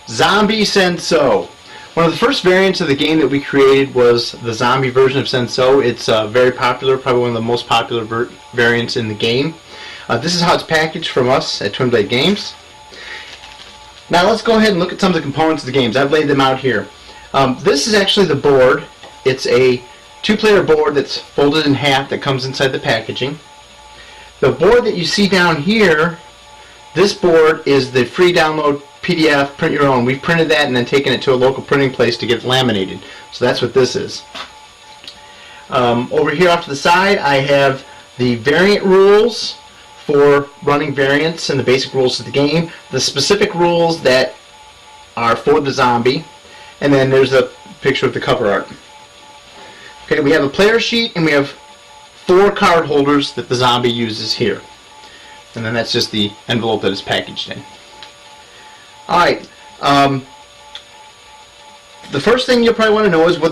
Zombie Sen So. One of the first variants of the game that we created was the zombie version of Sen So. It's very popular, probably one of the most popular variants in the game. This is how it's packaged from us at Twin Blade Games. Now let's go ahead and look at some of the components of the games. I've laid them out here. This is actually the board. It's a two-player board that's folded in half that comes inside the packaging. The board that you see down here, this board is the free download PDF, print your own. We've printed that and then taken it to a local printing place to get it laminated. So that's what this is. Over here off to the side I have the variant rules for running variants and the basic rules of the game, the specific rules that are for the zombie, and then there's a picture of the cover art. Okay, we have a player sheet and we have 4 card holders that the zombie uses here. And then that's just the envelope that it's packaged in. Alright, the first thing you'll probably want to know is what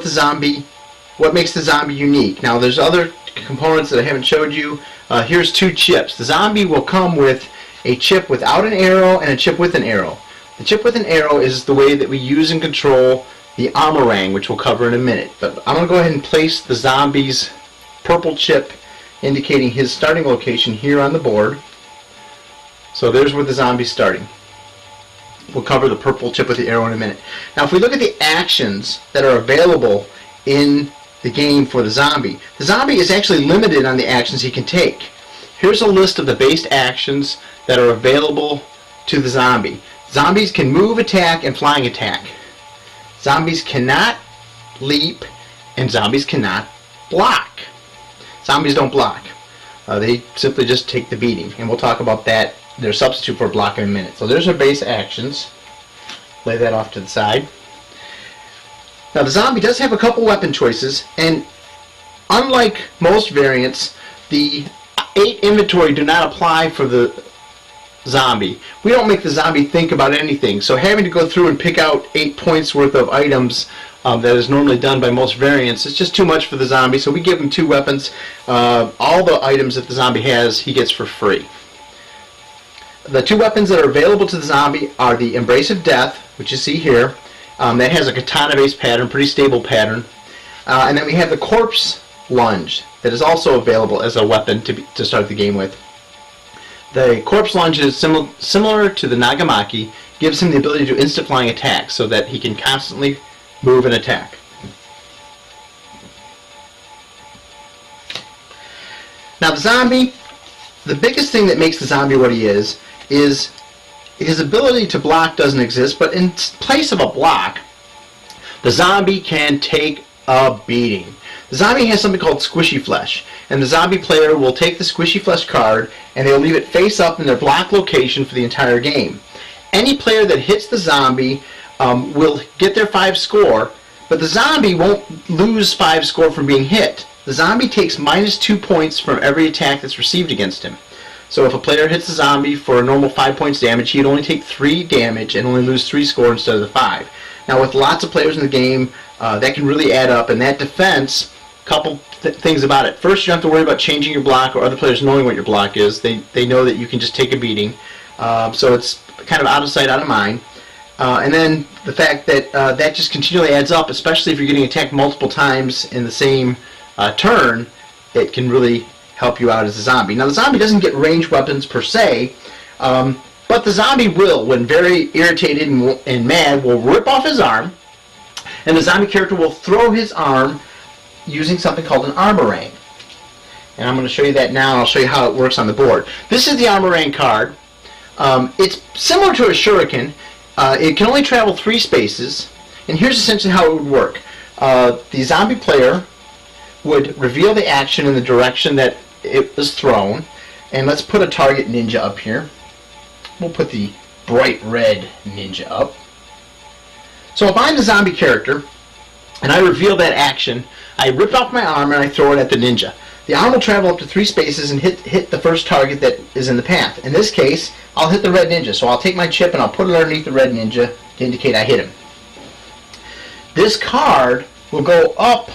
makes the zombie unique. Now there's other components that I haven't showed you. Here's 2 chips. The zombie will come with a chip without an arrow and a chip with an arrow. The chip with an arrow is the way that we use and control the armorang, which we'll cover in a minute. But I'm going to go ahead and place the zombie's purple chip indicating his starting location here on the board. So there's where the zombie's starting. We'll cover the purple chip with the arrow in a minute. Now if we look at the actions that are available in the game for the zombie is actually limited on the actions he can take. Here's a list of the base actions that are available to the zombie. Zombies can move, attack, and flying attack. Zombies cannot leap, and zombies cannot block. Zombies don't block. They simply just take the beating, and we'll talk about that, their substitute for block in a minute. So there's our base actions. Lay that off to the side. Now the zombie does have a couple weapon choices, and unlike most variants, the 8 inventory do not apply for the zombie. We don't make the zombie think about anything, so having to go through and pick out 8 points worth of items that is normally done by most variants, it's just too much for the zombie, so we give him 2 weapons. All the items that the zombie has, he gets for free. The 2 weapons that are available to the zombie are the Embrace of Death, which you see here. That has a katana-based pattern, pretty stable pattern. And then we have the Corpse Lunge that is also available as a weapon to start the game with. The Corpse Lunge is similar to the Nagamaki, gives him the ability to instant flying attack so that he can constantly move and attack. Now the zombie, the biggest thing that makes the zombie what he is his ability to block doesn't exist, but in place of a block, the zombie can take a beating. The zombie has something called Squishy Flesh, and the zombie player will take the Squishy Flesh card and they'll leave it face up in their block location for the entire game. Any player that hits the zombie will get their 5 score, but the zombie won't lose 5 score from being hit. The zombie takes -2 points from every attack that's received against him. So if a player hits the zombie for a normal 5 points damage, he'd only take 3 damage and only lose 3 score instead of the 5. Now with lots of players in the game, that can really add up, and that defense, couple things about it. First, you don't have to worry about changing your block or other players knowing what your block is. They know that you can just take a beating. So it's kind of out of sight, out of mind. And then the fact that that just continually adds up, especially if you're getting attacked multiple times in the same turn, it can really help you out as a zombie. Now the zombie doesn't get ranged weapons per se, but the zombie will, when very irritated and mad, will rip off his arm, and the zombie character will throw his arm using something called an armorang. And I'm going to show you that now, and I'll show you how it works on the board. This is the armorang card. It's similar to a shuriken. It can only travel 3 spaces, and here's essentially how it would work. The zombie player would reveal the action in the direction that it was thrown, and let's put a target ninja up here. We'll put the bright red ninja up. So if I'm the zombie character and I reveal that action, I rip off my arm and I throw it at the ninja. The arm will travel up to 3 spaces and hit the first target that is in the path. In this case, I'll hit the red ninja, so I'll take my chip and I'll put it underneath the red ninja to indicate I hit him. This card will go up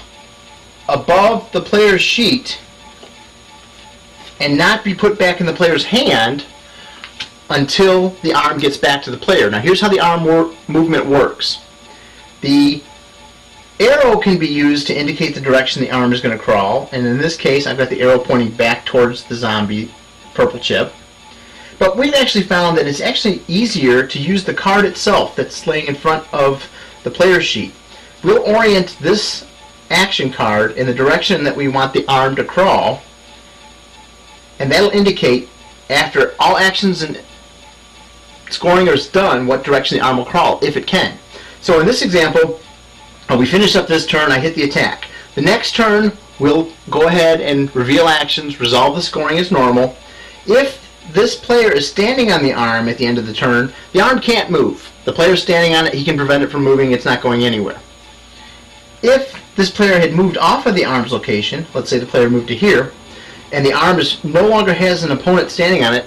above the player's sheet and not be put back in the player's hand until the arm gets back to the player. Now here's how the arm movement works. The arrow can be used to indicate the direction the arm is going to crawl, and in this case I've got the arrow pointing back towards the zombie purple chip. But we've actually found that it's actually easier to use the card itself that's laying in front of the player's sheet. We'll orient this action card in the direction that we want the arm to crawl, and that'll indicate after all actions and scoring is done what direction the arm will crawl, if it can. So in this example, we finish up this turn, I hit the attack. The next turn we'll go ahead and reveal actions, resolve the scoring as normal. If this player is standing on the arm at the end of the turn, the arm can't move. The player's standing on it, he can prevent it from moving, it's not going anywhere. If this player had moved off of the arm's location, let's say the player moved to here, and the arm no longer has an opponent standing on it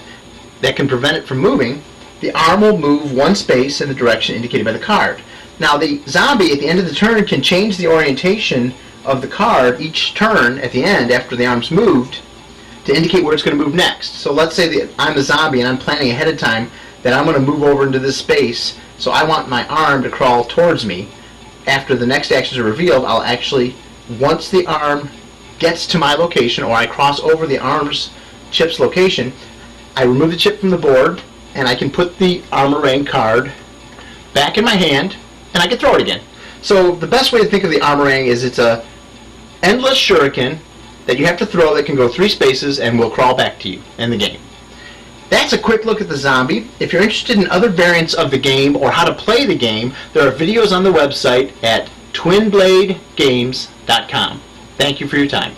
that can prevent it from moving, the arm will move one space in the direction indicated by the card. Now the zombie at the end of the turn can change the orientation of the card each turn at the end after the arm's moved to indicate where it's going to move next. So let's say that I'm the zombie and I'm planning ahead of time that I'm going to move over into this space, so I want my arm to crawl towards me. After the next actions are revealed, I'll actually, once the arm gets to my location, or I cross over the arm's chip's location, I remove the chip from the board and I can put the Armorang card back in my hand and I can throw it again. So the best way to think of the Armorang is it's a endless shuriken that you have to throw that can go 3 spaces and will crawl back to you in the game. That's a quick look at the zombie. If you're interested in other variants of the game or how to play the game, there are videos on the website at twinbladegames.com. Thank you for your time.